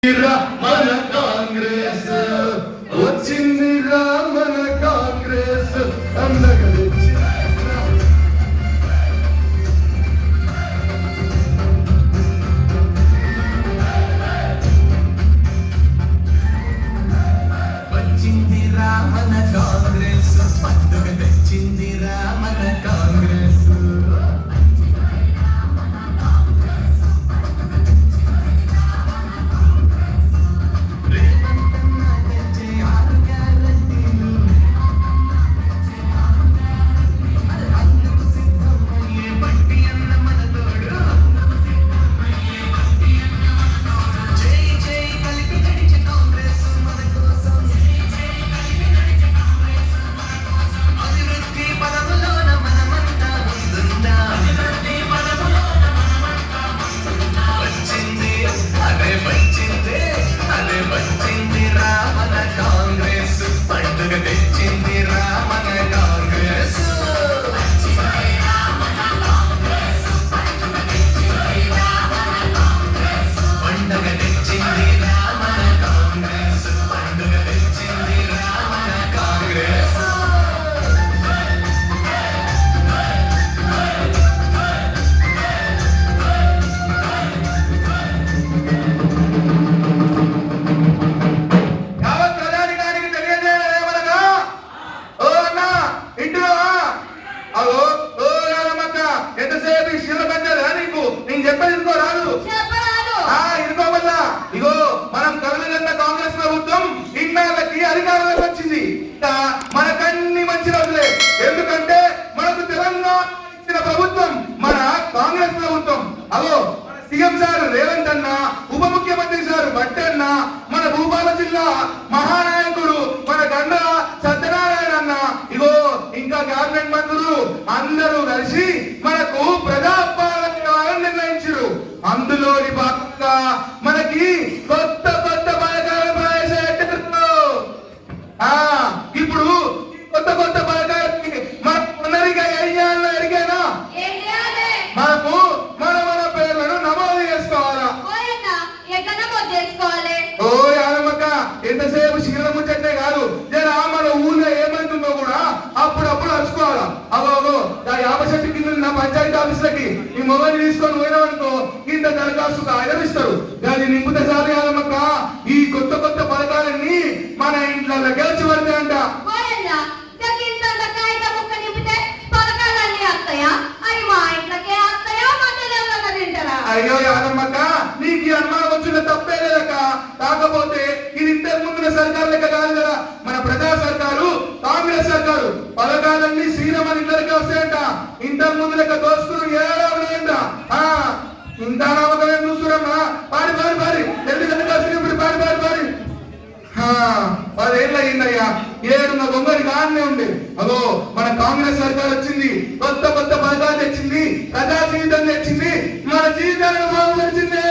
మన కాంగ్రెస్ వచ్చిందిరా, మన కాంగ్రెస్ అందగా వచ్చిందిరా మన కాంగ్రెస్ పండుగ తెచ్చిందిరా మన కాంగ్రెస్. ఇగో మనం కలగన్న కాంగ్రెస్ ప్రభుత్వం ఇన్నాళ్ళకి అధికారంలోకి వచ్చింది. మనకన్ని మంచి రోజులే, ఎందుకంటే మనకు తెలంగాణ ఇచ్చిన ప్రభుత్వం మన కాంగ్రెస్ ప్రభుత్వం. అగో సీఎం సార్ రేవంత్ అన్న, ఉప ముఖ్యమంత్రి సార్ భట్టి అన్న, మన భూపాల జిల్లా మహానాయకుడు మన గండ సత్యనారాయణ అన్న, ఇగో ఇంకా క్యాబినెట్ మంత్రులు అందరూ కలిసి మనకు ప్రజాపాలన నిర్ణయించారు. అందులోని భాగంగా మనకి కొత్త కొత్త పథకాలు ప్రవేశపెట్టారు. ఇప్పుడు కొత్త కొత్త పథకాలకి మనరిగా అయ్యాలో అడిగానా, మనకు మన మన పేర్లను నమోదు చేసుకోవాలా. ఓ యాదమ్మక్క, ఎంతసేపు శిఖర ముచ్చట్టే కాదు, జరా మన ఊళ్ళో ఏమైతుందో కూడా అప్పుడప్పుడు అరుచుకోవాలా. అవో యాభై చెట్టు కింద నా పంచాయతీ ఆఫీసులకి ఈ మొబైల్ తీసుకొని పోయినామనుకో ఇంత దరఖాస్తు కాగితం ఇస్తారు. దాన్ని నింపితే చాలు యాదమ్మక్క, ఈ కొత్త కొత్త పథకాలన్నీ మన ఇంట్లో గెలిచి పడతాయంట. అయ్యో యాదమ్మక్క, నీకు ఈ అనుమానం వచ్చిన తప్పే లేదక్క. కాకపోతే ఇది ఇంతకు ముందున్న సర్కారు లెక్క కాదు కదా, మన ప్రజా సర్కారు, కాంగ్రెస్ సర్కారు. పథకాలన్నీ శ్రీరామని ఇళ్ళకి వస్తాయంట. ఇంతకు ముందు లెక్క దోస్తులు ఏడా ఉన్నాయంట. ఇంత నమ్మకమే చూస్తున్నామా? పాడి పాడి పాడి ఎందుకంటే కలిసినప్పుడు పాడి పాడి పాడి 10 ఏళ్ళు అయిందయ్యా, ఏడున్న దొంగడి కానే ఉంది. అదో మన కాంగ్రెస్ సర్కార్ వచ్చింది, కొత్త కొత్త పథకాలు తెచ్చింది, ప్రజా జీవితం తెచ్చింది, మన జీవితాలను బాగుపరిచింది.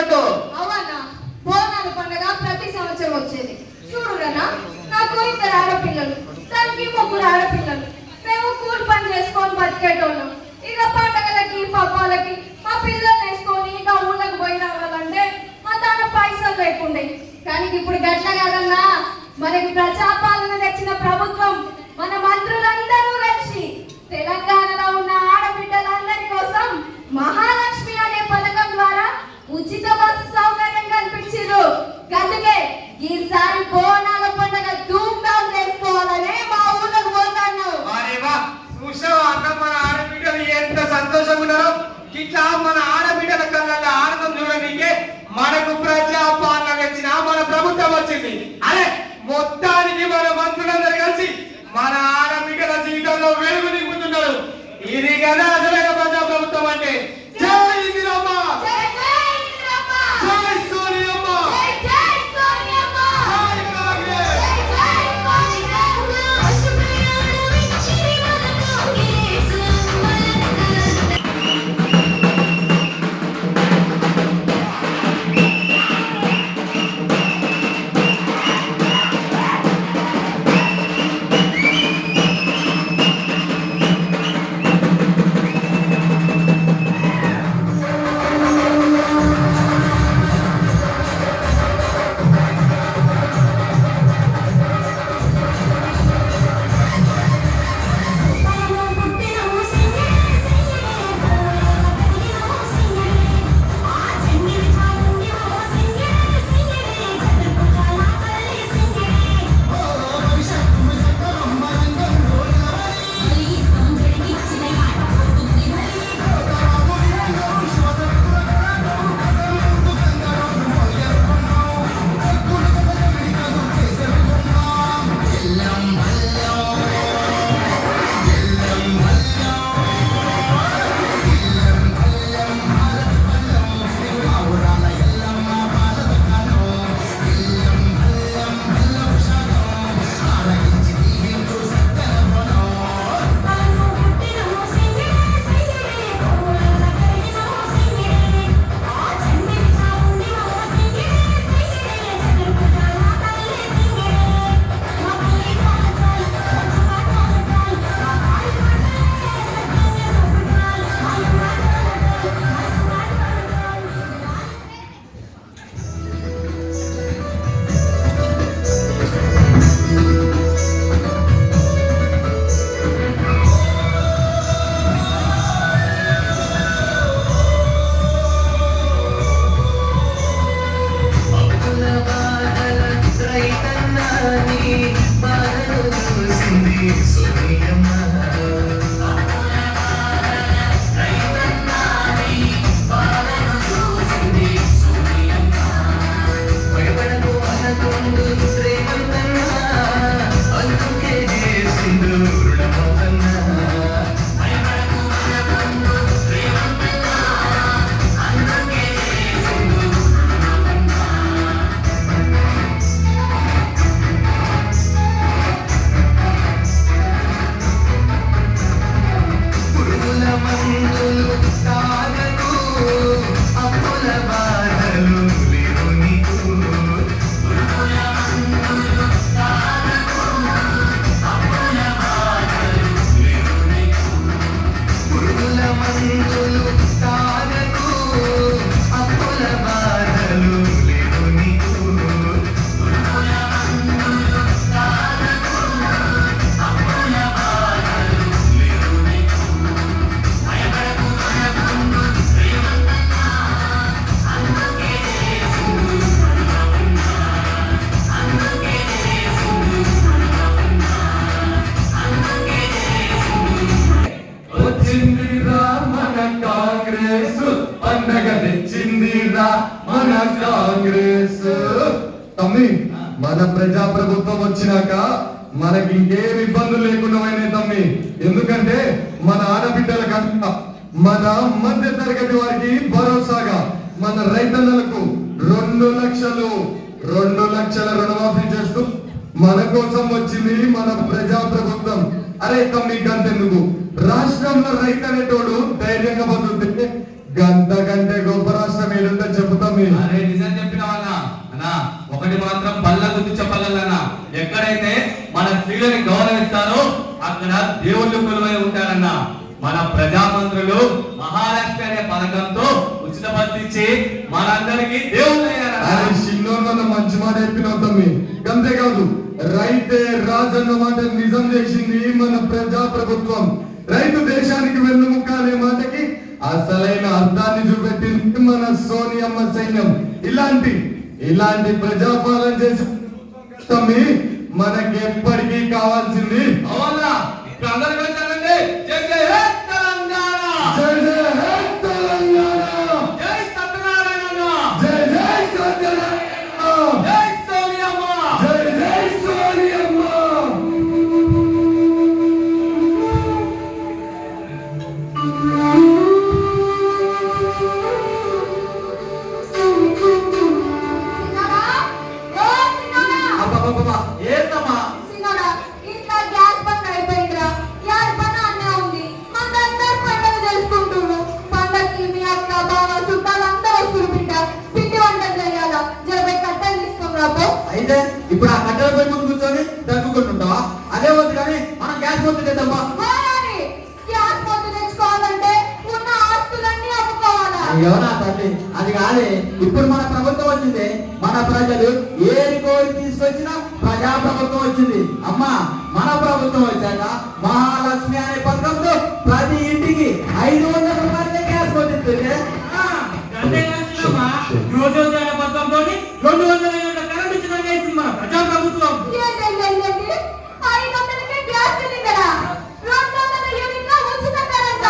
వద్దు. అవునా, బోనాల పండుగ ప్రతి సంవత్సరం వచ్చేది. చూడురన్నా, నాకు 2 ఆడపిల్లలు, దానికి 3 ఆడపిల్లలు. మేము కూలి పని చేసుకొని బతికేటోళ్ళం. ఇక పండగలకి పబ్బాలకి మా పిల్లల్ని వేసుకొని ఇక ఊళ్ళకి పోయి రావాలంటే మా తన పైసలు లేకుండే. కానీ ఇప్పుడు గట్ల కాదన్నా, మనకి ప్రజాపాలన తెచ్చిన ప్రభుత్వం, మన మంత్రులందరూ కలిసి తెలంగాణలో ఉన్న ఆడబిడ్డలందరి కోసం మహాలక్ష్మి అనే పథకం ద్వారా ఉచిత బస్సు సౌకర్యం కల్పించారు. అందుకే ఈసారి బోనాల పండుగ ధూమ్ ధామ్ చేసుకోవాలనే మా ఊళ్ళకి పోతాను. అరే వా, చూసావా అక్క, మన ఆడబిడ్డలు ఎంత సంతోషంగా ఉన్నారో. ఇట్లా మన ఆడబిడ్డల కళ్ళల్లో ఆనందం చూడడానికి మనకు ప్రజాపాలన తెచ్చిన మన ప్రభుత్వం వచ్చింది. అరే మొత్తానికి మన మంత్రులందరూ కలిసి మన ఆడబిడ్డల జీవితంలో వెలుగు నింపుతున్నారు. ఇది కదా అసలైన ప్రజా ప్రభుత్వం అంటే. జై ఇందిరమ్మ, జై జై ఇందిరమ్మ, జై సోనియమ్మ, జై జై సోనియమ్మ, జై కాంగ్రెస్. జై జై కాంగ్రెస్. అశుభ్రయాణ విచ్చిరి మన కాంగ్రెస్ మన కాంగ్రెస్. తమ్మి, మన ప్రజా ప్రభుత్వం వచ్చినాక మనకి ఇంకేం ఇబ్బందులు లేకుండా పోయినాయి తమ్మి. ఎందుకంటే మన ఆడబిడ్డల కనుక మన మధ్య తరగతి వారికి భరోసాగా మన రైతన్నలకు 2 లక్షల రుణమాఫీ చేస్తూ మన కోసం వచ్చింది మన ప్రజా ప్రభుత్వం. అరే తమ్మి, గంతెందుకు, రాష్ట్రంలో రైతు అనేటోడు ధైర్యంగా బతుకుతుంటే గంట కంటే గొప్ప రాష్ట్రం ఏడుందో చెబుతాం. మన ప్రజామంత్రులు మహాలక్ష్మి అనే పథకంతో ఉచిత బస్సు ఇచ్చి మనందరికీ దేవుళ్ళు అరే చిన్నోడు వల్ల మంచి మాట చెప్పినావు తమ్మి. అంతేకాదు రైతే రాజన్న మాట నిజం చేసింది మన ప్రజా ప్రభుత్వం. రైతు దేశానికి వెన్నుముక్క అనే మాటకి అసలైన అర్థాన్ని చూపెట్టింది మన సోనియమ్మ సైన్యం. ఇలాంటి ప్రజాపాలన చేసి తమ్మి మనకి ఎప్పటికీ కావాల్సింది అవునా ఇప్పుడు అందరూ కలిసి జై జై హే తెలంగాణ, జై జై హే తెలంగాణ, జై సత్యనారాయణ, జై జై సత్యనారాయణ, జై సోనియమ్మ, జై జై సోనియమ్మ. సిన్నోడా, ఓ సిన్నోడా, అబ్బబ్బబ్బబ్బా, ఏంటమ్మా సిన్నోడా, ఇంట్లో గ్యాస్ బంద్ అయిపోయిందిరా. గ్యాస్ బంద్ అన్నే ఉంది. మనందరూ పండుగ చేసుకుంటున్నారు. పండగకి మీ అక్క బావ చుట్టాలు అందరూ వస్తున్నారు బిడ్డ. పిండి వంటలు చేయాలా? జరబై కట్టెలు తీసుకొని రాపో. అయితే ఇప్పుడు ఆ కట్టెల పై ముందు కూర్చొని తగ్గుకుంటుంటావా? అదే వద్దు కానీ మనం గ్యాస్ వద్దు చేద్దామా? పోరాడి. గ్యాస్ పొద్దు తెచ్చుకోవాలంటే ఉన్న ఆస్తులన్నీ అమ్ముకోవాలా? అయ్యో నా తల్లి, అది కాదే. ఇప్పుడు మన ప్రభుత్వం వచ్చింది. మన ప్రజలు ఏది కోరి తీసుకొచ్చినా ప్రజా ప్రభుత్వం వచ్చింది. అమ్మా, మన ప్రభుత్వం వచ్చాక మహాలక్ష్మి అనే పథకంతో ప్రతి ఇంటికి 500 రూపాయలకే గ్యాస్ కొట్టిస్తుంది. రోజుల పథకంతో 200 యూనిట్ల కరెంట్ ఉచితంగా ఇస్తుంది మన ప్రజా ప్రభుత్వం. ఏంటి? 500కే గ్యాస్ సిలిండరా? 200 యూనిట్ల ఉచిత కరెంట?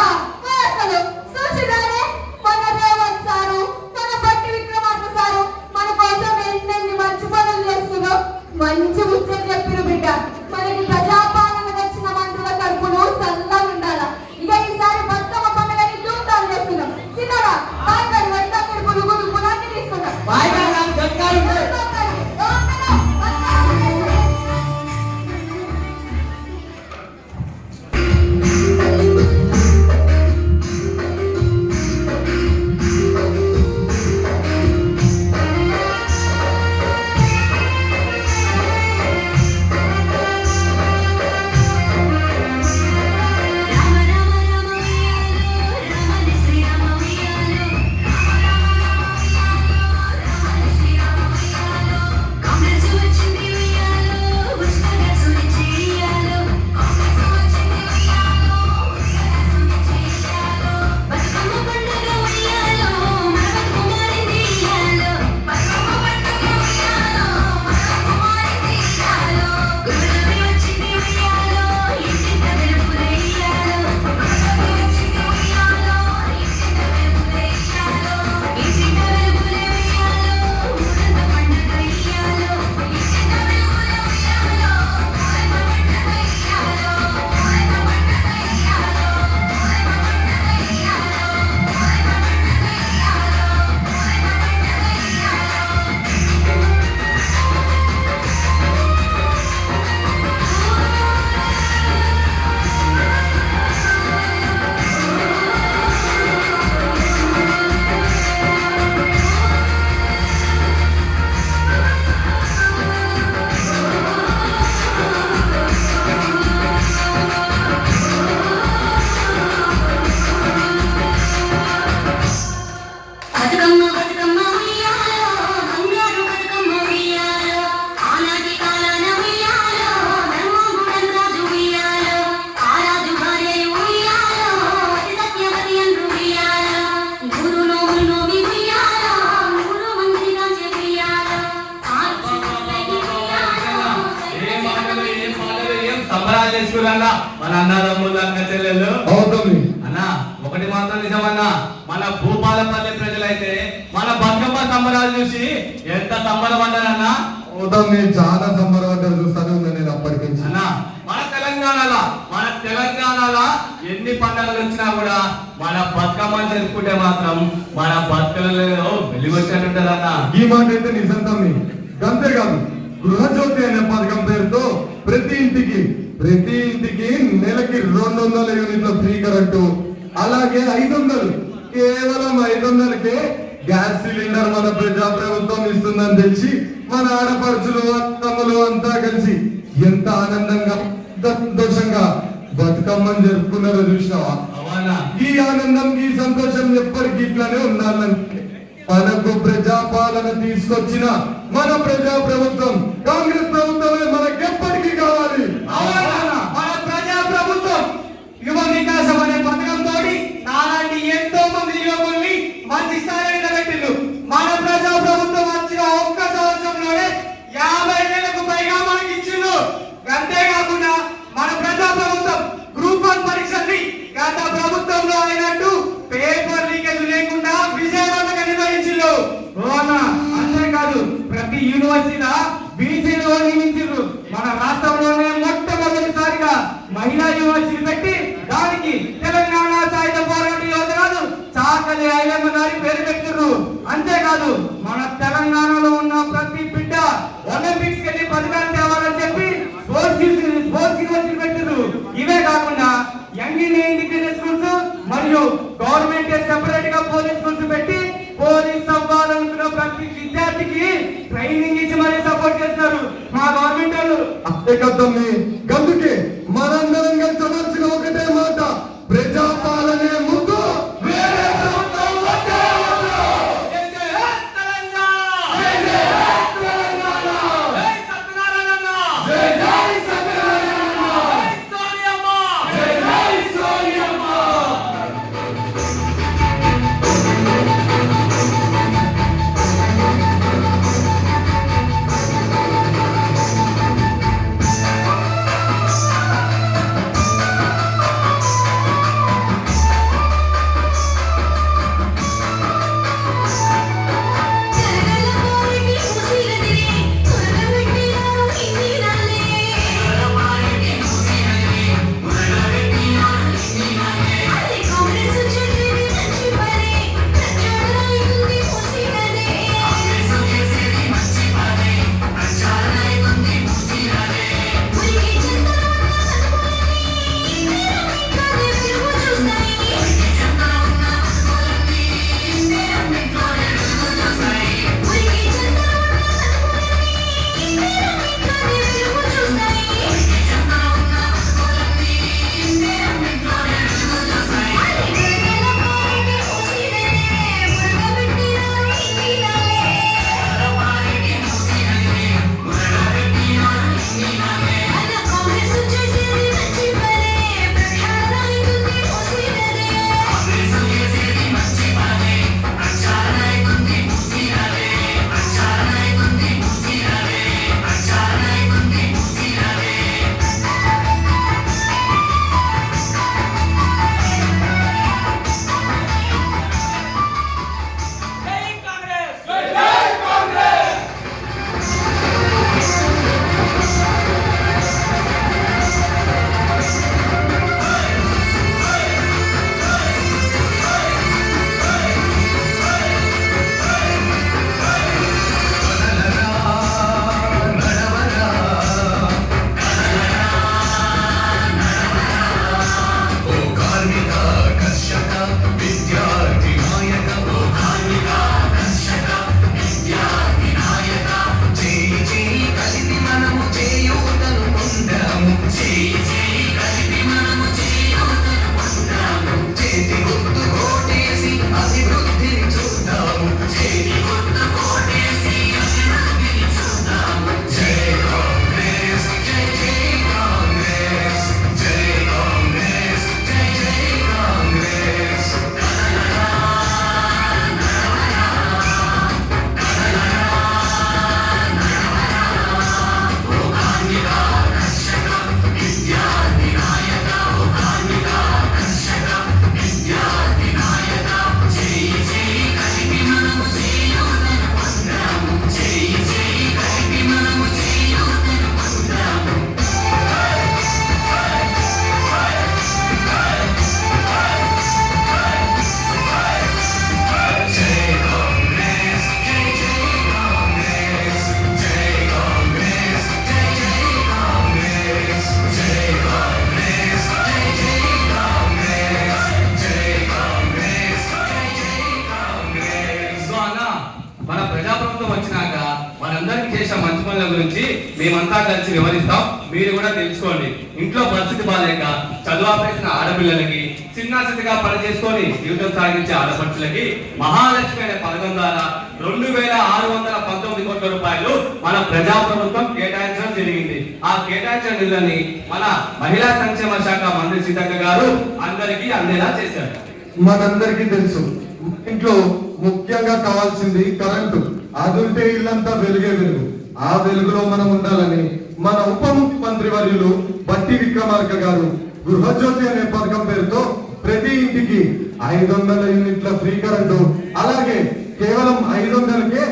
అసలు చూసిరానే మన రేవంత్ సారు, మన బట్టి విక్రమార్క సారు మన కోసం ఎన్నెన్ని మంచి పనులు చేస్తున్నారు. మంచి ముచ్చట చెప్పిరు బిడ్డ. మనకి ప్రజాపాలన వచ్చిన మంత్రుల కడుపును చల్లగా ఉండాల. ఇక ఈసారి బతుకమ్మ పండుగని ధూమ్ధాం చేస్తున్నాం. చిన్నరా బాయికాడు వడ్డాకుడు పులుగులు పులాన్ని తీసుకుంటాం. రామ రామ రామ ఉయ్యాలో, రామని శ్రీరామ ఉయ్యాలో, రామని శ్రీరామ ఉయ్యాలో, కాంగ్రెస్ వచ్చింది ఉయ్యాలో, ఉచితంగా సునిచ్చి ఉయ్యాలో, కాంగ్రెస్ వచ్చింది ఉయ్యాలో, ఉచితంగా సునిచ్చి ఉయ్యాలో, బతుకమ్మ పండుగ ఉయ్యాలో, మన బతుకు మారింది ఉయ్యాలో, బతుకమ్మ పండుగ ఉయ్యాలో, మన బతుకు మారింది ఉయ్యాలో, గురులవి వచ్చింది ఉయ్యాలో, ఇంటింట వెలుగులే ఉయ్యాలో, గురులవి వచ్చింది ఉయ్యాలో, ఇంటింట వెలుగులే ఉయ్యాలో, ఇంటింట వెలుగులే ఉయ్యాలో, ఊరంతా పండుగ ఉయ్యాలో, ఇంటింట వెలుగులే ఉయ్యాలో, ఊరంతా పండుగ ఉయ్యాలో, ఊరంతా పండుగ ఉయ్యాలో, ఊరంతా పండుగ ఉయ్యాలో, ఊరంతా పండుగ ఉయ్యాలో. బతుకమ్మ బతుకమ్మ ఉయ్యాలో, బంగారు బతుకమ్మ ఉయ్యాలో, ఆనాటి కాలాన ఉయ్యాలో, ధర్మగుణం రాజు ఉయ్యాలో, ఆ రాజు భార్య ఉయ్యాలో, అతి సత్యవతి అంటూ ఉయ్యాలో, నూరు నోములు నోమి ఉయ్యాలో, 100 మందిని కాంచె ఉయ్యాలో, ఆరు చుట్లకి ఉయ్యాలో, ఏం మాటలు ఏం సంబరాలు చేసుకున్నా మన అన్నదమ్ములు అక్క చెల్లెళ్ళు. అవుతుంది. అన్నా ఒకటి మాత్రం నిజమన్నా, మన భూపాలపల్లి ప్రజలైతే మన బతుకమ్మ సంబరాలు చూసి ఎంత సంబరపడ్డారన్నా. అవుతుంది. చాలా సంబరపడ్డారు చూస్తానే ఉన్నా నేను అప్పటికి. అన్నా మన తెలంగాణలో ఎన్ని పండుగలు వచ్చినా కూడా మన బతుకమ్మ జరుపుకుంటే మాత్రం మన బతుకలలో వెలుగొచ్చినట్టుంటదన్నా. ఈ మాట అయితే నిజం తమ్మి. అంతేకాదు గృహజ్యోతి అనే పథకం పేరుతో ప్రతి ఇంటికి నెలకి 200 యూనిట్ల ఫ్రీ కరెంటు, అలాగే 500 కేవలం 500కే గ్యాస్ సిలిండర్ మన ప్రజా ప్రభుత్వం ఇస్తుందని తెలిసి మన ఆడపడుచులు అత్తమ్మలు అంతా కలిసి ఎంత ఆనందంగా సంతోషంగా బతుకమ్మని జరుపుకున్నారో చూసినావా? అవునన్నా. ఈ ఆనందం ఈ సంతోషం ఎప్పటికీ ఇట్లానే ఉండాలంటే మనకు ప్రజాపాలన తీసుకొచ్చిన మన ప్రజా ప్రభుత్వం కాంగ్రెస్ ప్రభుత్వమే మనకి ఎప్పటికీ కావాలి. మన ప్రజా ప్రభుత్వం యువ వికాసం అనే పథకంతో నాలాంటి ఎంతో మంది యువకుల్ని మంచి స్థాయిలో నిలబెట్టిండు. మన ప్రజా ప్రభుత్వం వచ్చిన ఒక్క సంవత్సరంలోనే 50,000కు పైగా మనకి ఇచ్చిండు. అంతేకాకుండా మన ప్రజా ప్రభుత్వం గ్రూప్ 1 పరీక్షల్ని గత ప్రభుత్వంలో అయినట్టు పేపర్ లీకేజ్ లేకుండా విజయవంతంగా నిర్వహించిండు. అంతేకాదు ప్రతి యూనివర్సిటీలో బీసీలో నియమించారు. మన రాష్ట్రంలోనే మొట్టమొదటిసారిగా మహిళా యూనివర్సిటీ పెట్టి దానికి తెలంగాణ సాయుధ పోరాట యోధులు చాకలి ఐలమ్మ గారి పేరు పెట్టారు. అంతేకాదు మన తెలంగాణలో ఉన్న ప్రతి బిడ్డ ఒలింపిక్స్ కెళ్ళి పథకాలు తేవాలని చెప్పి స్పోర్ట్స్ యూనివర్సిటీ పెట్టారు. ఇవే కాకుండా యంగ్ ఇండియా ఇండిపెండెంట్ స్కూల్స్ మరియు గవర్నమెంట్ సెపరేట్ గా పోలీస్ స్కూల్స్ పెట్టి పోలీస్ అవ్వాలనుకున్న ప్రతి విద్యార్థికి ట్రైనింగ్ ఇచ్చి మరీ సపోర్ట్ చేస్తున్నారు మా గవర్నమెంట్ వాళ్ళు. అంతేకాదమ్మి గందుకే మనందరం కలిసి ఒకటే మాట, ప్రజాపాలనే ముందు వేరే ప్రభుత్వం వద్దే వద్దు. జై జై తెలంగాణ! జై జై తెలంగాణ! జై సత్యనారాయణ! జై జై సత్యనారాయణ! జై సోనియమ్మ! జై జై సోనియమ్మ! జనగలవారికి ముసిరదిరి మురగబెట్టినారు ఇందిరాలే అదే కాంగ్రెస్ చేసేది మంచి పని ప్రచారమైంది ముసిరదే ఉరికి చంద్రన్న అనుకోని ఇందిరమ్మికనే వెలుగు చూస్తాయి ఉరికి చంద్రన్న అనుకోని ఇందిరమ్మికనే వెలుగు చూస్తాయి అదే జనగలవారికి ముసిరదే మురగబెట్టినారు ఇందిరాలే అన్న కాంగ్రెస్ చేసేది మంచి పనే ప్రచారమైంది ముసిరదే జై కాంగ్రెస్! జై జై కాంగ్రెస్! సో అన్న, మన ప్రజాప్రభుత్వం వచ్చినాక మనందరికీ చేసిన మంచి పనుల గురించి మేమంతా కలిసి వివరిస్తాం. మీరు కూడా తెలుసుకోండి. ఇంట్లో పరిస్థితి బాగాలేక చదువు ఆపేసిన ఆడపిల్లలకి చిన్నాచితగా పనిచేసుకొని జీవితం సాగించే ఆడపడుచులకి మహాలక్ష్మి అనే పథకం ద్వారా 2,619 కోట్ల రూపాయలు మన ప్రజాప్రభుత్వం కేటాయించడం జరిగింది. ఆ కేటాయించిన నిధులని మన మహిళా సంక్షేమ శాఖ మంత్రి సీతక్క గారు అందరికీ అందేలా చేశారు. మనందరికీ తెలుసు, ఇంట్లో ముఖ్యంగా కావాల్సింది కరెంటు. అదుంటే ఇల్లంతా వెలుగే వెలుగు. ఆ వెలుగులో మనం ఉండాలని మన ఉప ముఖ్యమంత్రి వర్యులు బట్టి విక్రమార్క గారు గృహజ్యోతి అనే పథకం పేరుతో ప్రతి ఇంటికి 500 యూనిట్ల ఫ్రీ కరెంటు, అలాగే కేవలం 500కే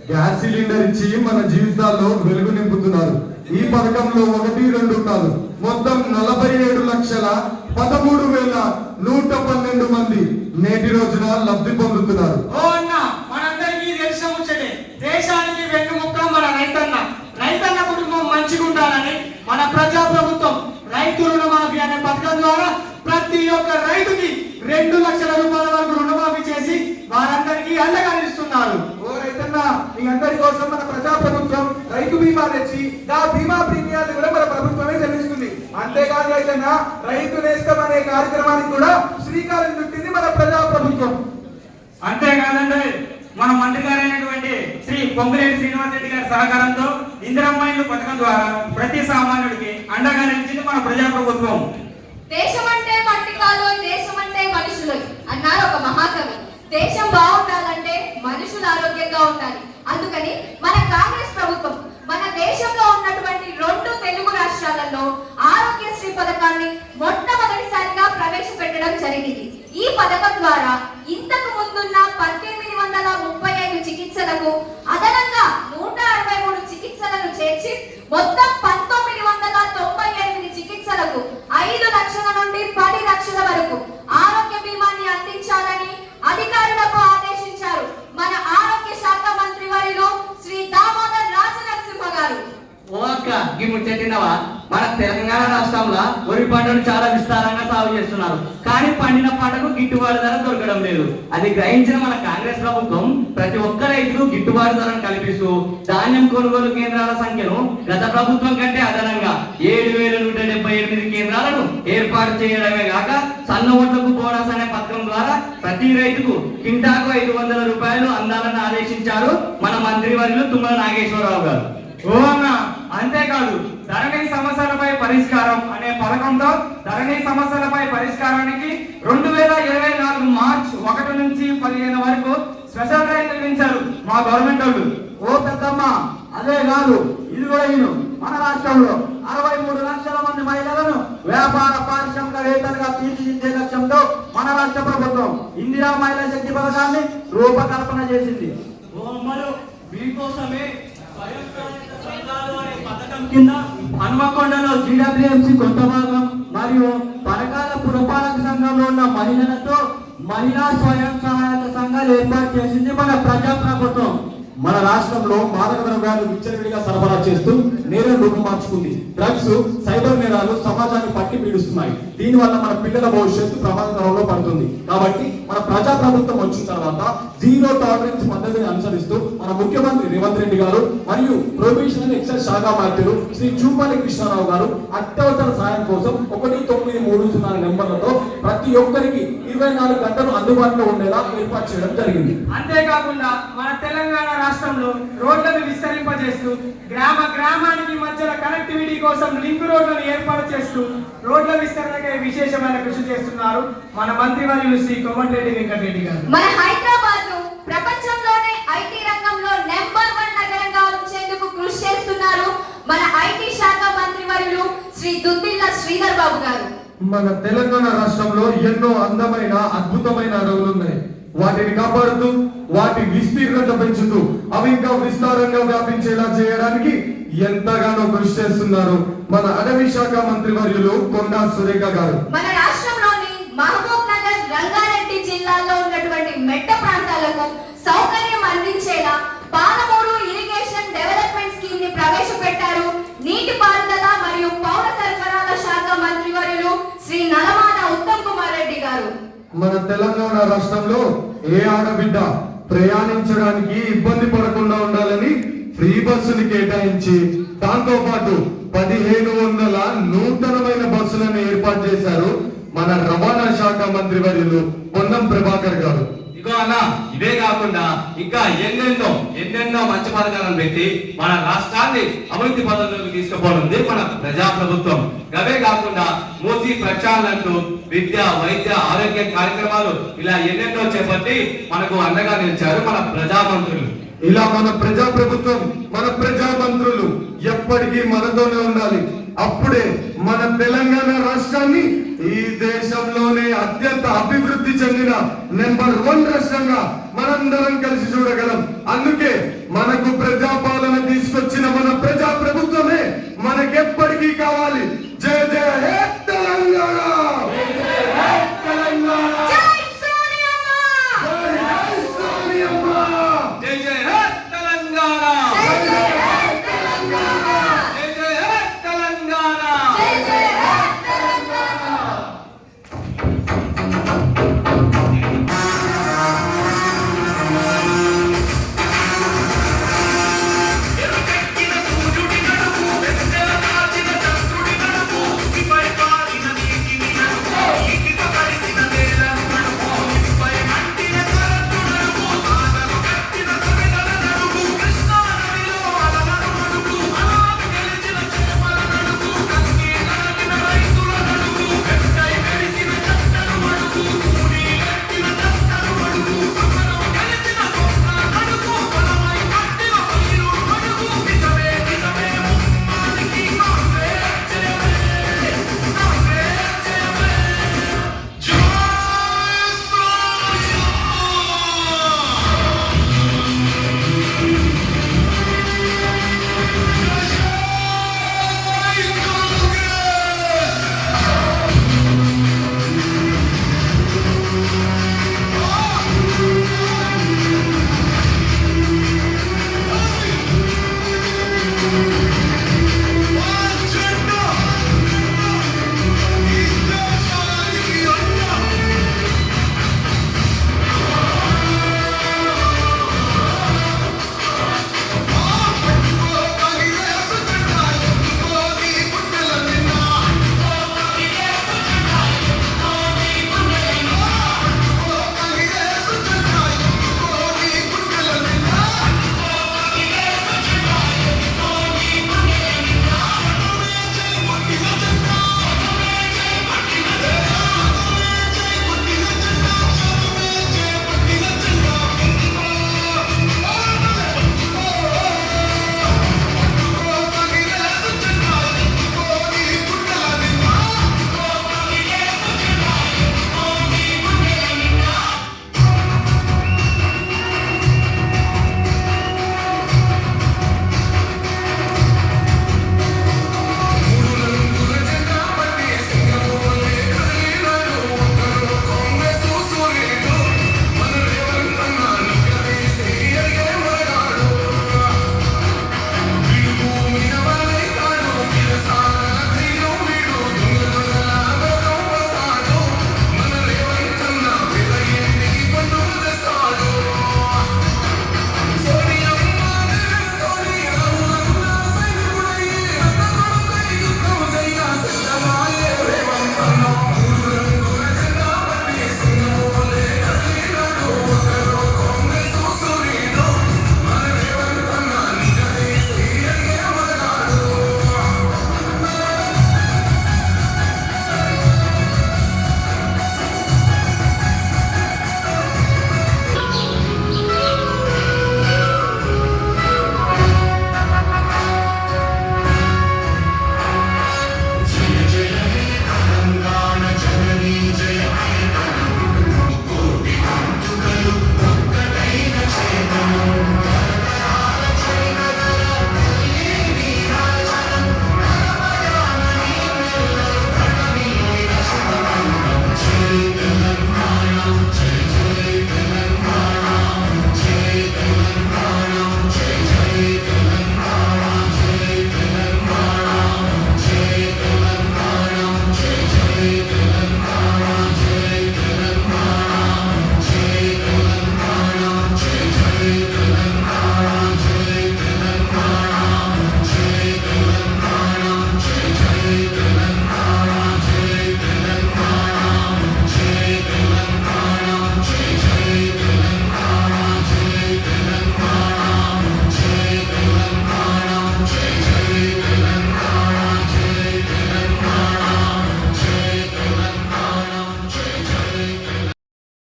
గ్యాస్ సిలిండర్ ఇచ్చి మన జీవితాల్లో వెలుగు నింపుతున్నారు. ఈ పథకంలో 1, 2 కాదు, మొత్తం 47,13,112 మంది నేటి రోజున లబ్ధి పొందుతున్నారు. ఓ అన్న, మనందరికీ తెలిసిన ముచ్చటే. దేశానికి వెన్నుముక్క మన రైతన్న. రైతన్న కుటుంబం మంచిగా ఉండాలని మన ప్రజా ప్రభుత్వం రైతు రుణమాఫీ అనే పథకం ద్వారా ప్రతి ఒక్క రైతుకి 2 లక్షల రూపాయల వరకు రుణమాఫీ చేసి వారందరికీ అండగా నిలుస్తున్నారు. ఓ రైతన్న, మీ అందరి కోసం మన ప్రజా ప్రభుత్వం రైతు బీమా తెచ్చి ఆ బీమా ప్రీమియాన్ని కూడా మన ప్రభుత్వమే చెల్లిస్తుంది. అంతేకాదు రైతన్న, రైతు నేస్తం అనే కార్యక్రమానికి కూడా శ్రీకారం చుట్టింది మన ప్రజా ప్రభుత్వం. అంతేకాదండి, మన మంత్రి గారైనటువంటి శ్రీ పొంగిరెడ్డి శ్రీనివాస్ రెడ్డి గారి సహకారంతో ఇందిరమ్మ ఇల్లు పథకం ద్వారా ప్రతి సామాన్యుడికి అండగా నిలిచింది మన ప్రజా ప్రభుత్వం. దేశం అంటే మట్టి కాదు, దేశం అంటే మనుషులు అన్నారు ఒక మహాకవి. దేశం బాగుండాలంటే మనుషులు ఆరోగ్యంగా ఉండాలి. అందుకని మన కాంగ్రెస్ ప్రభుత్వం మన దేశంలో ఉన్నటువంటి 2 తెలుగు రాష్ట్రాలలో ఆరోగ్యశ్రీ పథకాన్ని మొట్టమొదటిసారిగా ప్రవేశపెట్టడం జరిగింది. ఈ పథకం ద్వారా ఇంతకు ముందున్న 1835 చికిత్సలకు అదనంగా 163 చికిత్సలను చేర్చి మొత్తం 1998 చికిత్సలకు 5 లక్షల నుండి 10 లక్షల వరకు ఆరోగ్య బీమాని అందించాలని అధికారులకు ఆదేశించారు మన ఆరోగ్య శాఖ మంత్రి వర్యులు శ్రీ దామోదర్ రాజనరసింహ గారు. ఓ అక్క, ఈ ముచ్చటినవా? మన తెలంగాణ రాష్ట్రంలో వరి పంటను చాలా విస్తారంగా సాగు చేస్తున్నారు. కానీ పండిన పంటకు గిట్టుబాటు ధర దొరకడం లేదు. అది గ్రహించిన మన కాంగ్రెస్ ప్రభుత్వం ప్రతి ఒక్క రైతుకు గిట్టుబాటు ధరను కల్పిస్తూ ధాన్యం కొనుగోలు కేంద్రాల సంఖ్యను గత ప్రభుత్వం కంటే అదనంగా 7,178 కేంద్రాలను ఏర్పాటు చేయడమే కాక సన్న ఓట్లకు బోనస్ అనే పథకం ద్వారా ప్రతి రైతుకు కింటాకు 500 రూపాయలు అందాలని ఆదేశించారు మన మంత్రివర్యులు తుమ్మల నాగేశ్వరరావు గారు. ఓ అన్న, అంతేకాదు, ధరణి సమస్యలపై పరిష్కారం అనే పథకంతో ధరణి సమస్యలపై పరిష్కారానికి 2024 మార్చి 1 నుంచి 15 వరకు స్పెషల్ డ్రైవ్ నిర్వహించారు మా గవర్నమెంట్ వాళ్ళు. ఓ పెద్దమ్మ, అదే కాదు, ఇది కూడా మన రాష్ట్రంలో 63 లక్షల మంది మహిళలను వ్యాపార పారిశ్రామికవేత్తలుగా తీర్చిదిద్దే లక్ష్యంతో మన రాష్ట్ర ప్రభుత్వం ఇందిరా మహిళా శక్తి పథకాన్ని రూపకల్పన చేసింది. మీకోసమే స్వయం సహాయక సంఘాలు అనే పథకం కింద హనుమకొండలో GWMC కొత్త భాగం మరియు పరకాల పురపాలక సంఘంలో ఉన్న మహిళలతో మహిళా స్వయం సహాయక సంఘాలు ఏర్పాటు చేసింది మన ప్రజా ప్రభుత్వం. మన రాష్ట్రంలో మాదక ద్రవ్యాలు విచ్చలవిడిగా సరఫరా చేస్తూ నేరం రూపుమార్చుకుంది. డ్రగ్స్, సైబర్ నేరాలు సమాజాన్ని పట్టి పీడిస్తున్నాయి. దీనివల్ల మన పిల్లల భవిష్యత్తు ప్రమాదంలో పడుతుంది. కాబట్టి మన ప్రజా ప్రభుత్వం వచ్చిన తర్వాత జీరో టాలరెన్స్ పద్ధతిని అనుసరిస్తూ మన ముఖ్యమంత్రి రేవంత్ రెడ్డి గారు మరియు ప్రొహిబిషన్ అండ్ ఎక్సైజ్ శాఖ మంత్రులు శ్రీ చూపల్లి కృష్ణారావు గారు అత్యవసర సాయం కోసం 1930 నెంబర్లతో ప్రతి ఒక్కరికి 24 గంటలు అందుబాటులో ఉండేలా ఏర్పాటు చేయడం జరిగింది. అంతేకాకుండా మన తెలంగాణ రాష్ట్రంలో రోడ్లను విస్తరింపజేస్తూ గ్రామానికి మధ్యలో కనెక్టివిటీ కోసం లింక్ రోడ్లను ఏర్పాటు చేస్తూ రోడ్ల విస్తరణకై విశేషమైన కృషి చేస్తున్నారు మన మంత్రివర్యులు శ్రీ కోమటిరెడ్డి వెంకటరెడ్డి గారు. మన హైదరాబాద్ ను ప్రపంచంలోనే ఐటీ రంగంలో నెంబర్ 1 నగరంగా ఉంచేందుకు కృషి చేస్తున్నారు మన ఐటీ శాఖ మంత్రివర్యులు శ్రీ దుద్దిల్ల శ్రీధర్ బాబు గారు. మన తెలంగాణ రాష్ట్రంలో ఎన్నో అందమైన అద్భుతమైన అడవులు ఉన్నాయి. వాటిని కాపాడుతూ వాటి విస్తీర్ణత పెంచుతూ అవి ఇంకా విస్తారంగా వ్యాపించేలా చేయడానికి ఎంతగానో కృషి చేస్తున్నారు మన అటవీ శాఖ మంత్రి వర్యులు కొండా సురేఖ గారు. మన రాష్ట్రంలోని మహబూబ్ నగర్, రంగారెడ్డి జిల్లాల్లో ఉన్నటువంటి మెట్ట ప్రాంతాలకు సౌకర్యం అందించేలా పాలమూరు ఇరిగేషన్ డెవలప్మెంట్ స్కీమ్ ని ప్రవేశపెట్టారు నీటిపారుదల మరియు పౌర సరఫరాల శాఖ మంత్రివర్యులు శ్రీ నలమాన ఉత్తమ్ కుమార్ రెడ్డి గారు. మన తెలంగాణ రాష్ట్రంలో ఏ ఆడబిడ్డ ప్రయాణించడానికి ఇబ్బంది పడకుండా ఉండాలని ఫ్రీ బస్సుని కేటాయించి దాంతో పాటు 1500 నూతనమైన బస్సులను ఏర్పాటు చేశారు మన రవాణా శాఖ మంత్రి వర్యులు పొన్నం ప్రభాకర్ గారు. ఇగో అన్న, ఇవే కాకుండా ఇంకా ఎన్నెన్నో మంచి పథకాలను పెట్టి మన రాష్ట్రాన్ని అభివృద్ధి పథకంలోకి తీసుకుపోనుంది మన ప్రజా ప్రభుత్వం. అవే కాకుండా మూసి ప్రక్షాళనంటూ విద్య, వైద్య, ఆరోగ్య కార్యక్రమాలు ఇలా ఎన్నెన్నో చేపట్టి మనకు అండగా నిలిచారు మన ప్రజా మంత్రులు. ఇలా మన ప్రజా ప్రభుత్వం, మన ప్రజా మంత్రులు ఎప్పటికీ మనతోనే ఉండాలి. అప్పుడే మన తెలంగాణ రాష్ట్రాన్ని ఈ దేశంలోనే అత్యంత అభివృద్ధి చెందిన నెంబర్ 1 రాష్ట్రంగా మనందరం కలిసి చూడగలం. అందుకే మనకు ప్రజాపాలన తీసుకొచ్చిన మన ప్రజా ప్రభుత్వమే మనకెప్పటికీ కావాలి. జయ జయ హే తెలంగాణ.